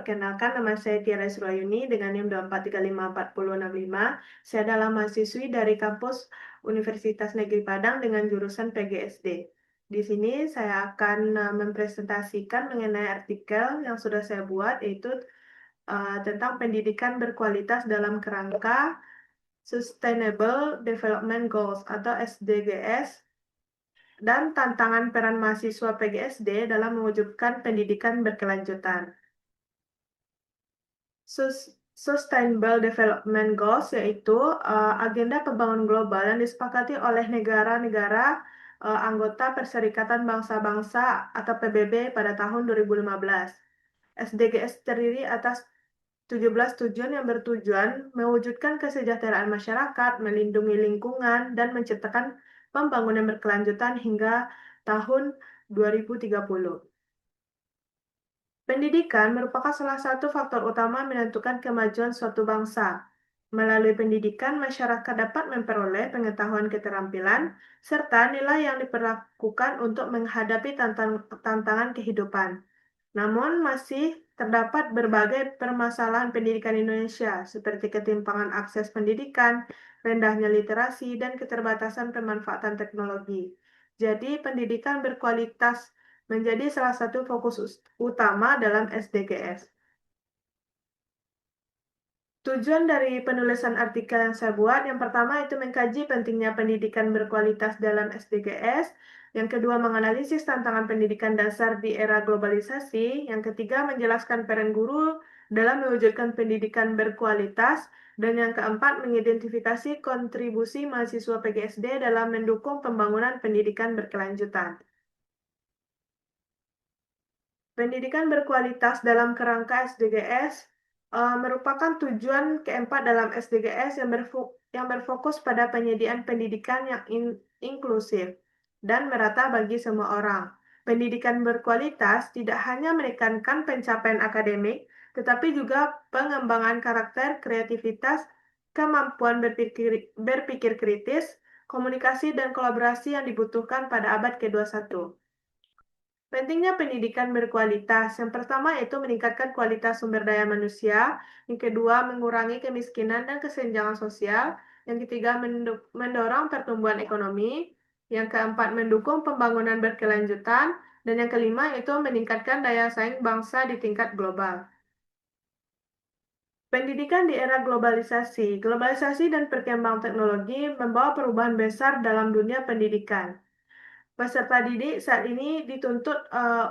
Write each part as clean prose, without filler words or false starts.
perkenalkan, nama saya Tiara Surayuni dengan NIM 2435465. Saya adalah mahasiswi dari kampus Universitas Negeri Padang dengan jurusan PGSD. Di sini saya akan mempresentasikan mengenai artikel yang sudah saya buat, yaitu tentang pendidikan berkualitas dalam kerangka Sustainable Development Goals atau SDGs dan tantangan peran mahasiswa PGSD dalam mewujudkan pendidikan berkelanjutan. Sustainable Development Goals yaitu agenda pembangunan global yang disepakati oleh negara-negara anggota Perserikatan Bangsa-Bangsa atau PBB pada tahun 2015. SDGs terdiri atas 17 tujuan yang bertujuan mewujudkan kesejahteraan masyarakat, melindungi lingkungan, dan menciptakan pembangunan berkelanjutan hingga tahun 2030. Pendidikan merupakan salah satu faktor utama menentukan kemajuan suatu bangsa. Melalui pendidikan, masyarakat dapat memperoleh pengetahuan keterampilan serta nilai yang diperlakukan untuk menghadapi tantangan kehidupan. Namun, masih terdapat berbagai permasalahan pendidikan Indonesia, seperti ketimpangan akses pendidikan, rendahnya literasi, dan keterbatasan pemanfaatan teknologi. Jadi, pendidikan berkualitas menjadi salah satu fokus utama dalam SDGs. Tujuan dari penulisan artikel yang saya buat, yang pertama itu mengkaji pentingnya pendidikan berkualitas dalam SDGs, yang kedua menganalisis tantangan pendidikan dasar di era globalisasi, yang ketiga menjelaskan peran guru dalam mewujudkan pendidikan berkualitas, dan yang keempat mengidentifikasi kontribusi mahasiswa PGSD dalam mendukung pembangunan pendidikan berkelanjutan. Pendidikan berkualitas dalam kerangka SDGs merupakan tujuan keempat dalam SDGs yang berfokus pada penyediaan pendidikan yang inklusif dan merata bagi semua orang. Pendidikan berkualitas tidak hanya menekankan pencapaian akademik, tetapi juga pengembangan karakter, kreativitas, kemampuan berpikir kritis, komunikasi, dan kolaborasi yang dibutuhkan pada abad ke-21. Pentingnya pendidikan berkualitas. Yang pertama yaitu meningkatkan kualitas sumber daya manusia. Yang kedua, mengurangi kemiskinan dan kesenjangan sosial. Yang ketiga, mendorong pertumbuhan ekonomi. Yang keempat, mendukung pembangunan berkelanjutan. Dan yang kelima yaitu meningkatkan daya saing bangsa di tingkat global. Pendidikan di era globalisasi. Globalisasi dan perkembangan teknologi membawa perubahan besar dalam dunia pendidikan. Peserta didik saat ini dituntut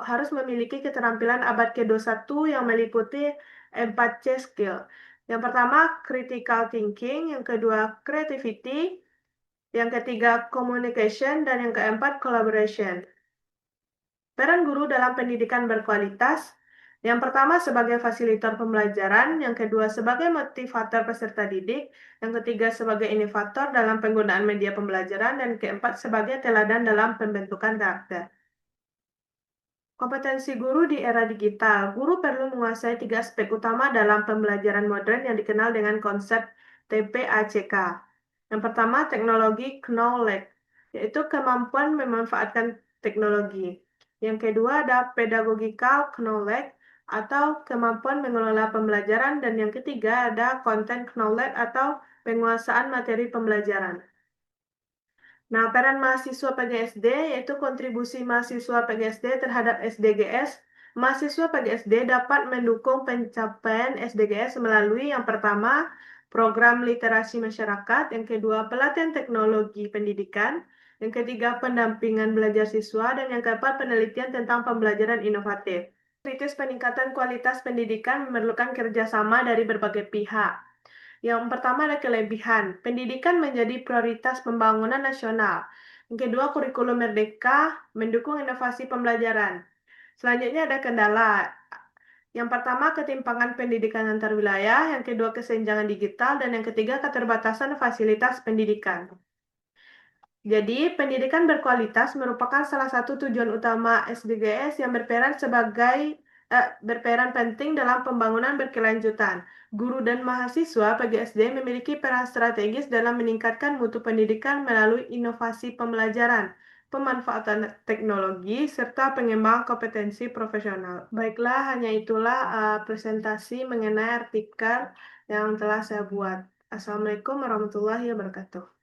harus memiliki keterampilan abad ke-21 yang meliputi 4C skill. Yang pertama, critical thinking, yang kedua, creativity, yang ketiga, communication, dan yang keempat, collaboration. Peran guru dalam pendidikan berkualitas. Yang pertama sebagai fasilitator pembelajaran, yang kedua sebagai motivator peserta didik, yang ketiga sebagai inovator dalam penggunaan media pembelajaran, dan keempat sebagai teladan dalam pembentukan karakter. Kompetensi guru di era digital. Guru perlu menguasai 3 aspek utama dalam pembelajaran modern yang dikenal dengan konsep TPACK. Yang pertama, teknologi knowledge, yaitu kemampuan memanfaatkan teknologi. Yang kedua ada pedagogical knowledge atau kemampuan mengelola pembelajaran, dan yang ketiga ada content knowledge atau penguasaan materi pembelajaran. Nah, peran mahasiswa PGSD yaitu kontribusi mahasiswa PGSD terhadap SDGs. Mahasiswa PGSD dapat mendukung pencapaian SDGs melalui yang pertama, program literasi masyarakat, yang kedua, pelatihan teknologi pendidikan, yang ketiga, pendampingan belajar siswa, dan yang keempat, penelitian tentang pembelajaran inovatif. Kritis peningkatan kualitas pendidikan memerlukan kerjasama dari berbagai pihak. Yang pertama ada kelebihan. Pendidikan menjadi prioritas pembangunan nasional. Yang kedua, kurikulum merdeka mendukung inovasi pembelajaran. Selanjutnya ada kendala. Yang pertama, ketimpangan pendidikan antar wilayah. Yang kedua, kesenjangan digital. Dan yang ketiga, keterbatasan fasilitas pendidikan. Jadi, pendidikan berkualitas merupakan salah satu tujuan utama SDGs yang berperan penting dalam pembangunan berkelanjutan. Guru dan mahasiswa PGSD memiliki peran strategis dalam meningkatkan mutu pendidikan melalui inovasi pembelajaran, pemanfaatan teknologi, serta pengembangan kompetensi profesional. Baiklah, hanya itulah presentasi mengenai artikel yang telah saya buat. Assalamualaikum warahmatullahi wabarakatuh.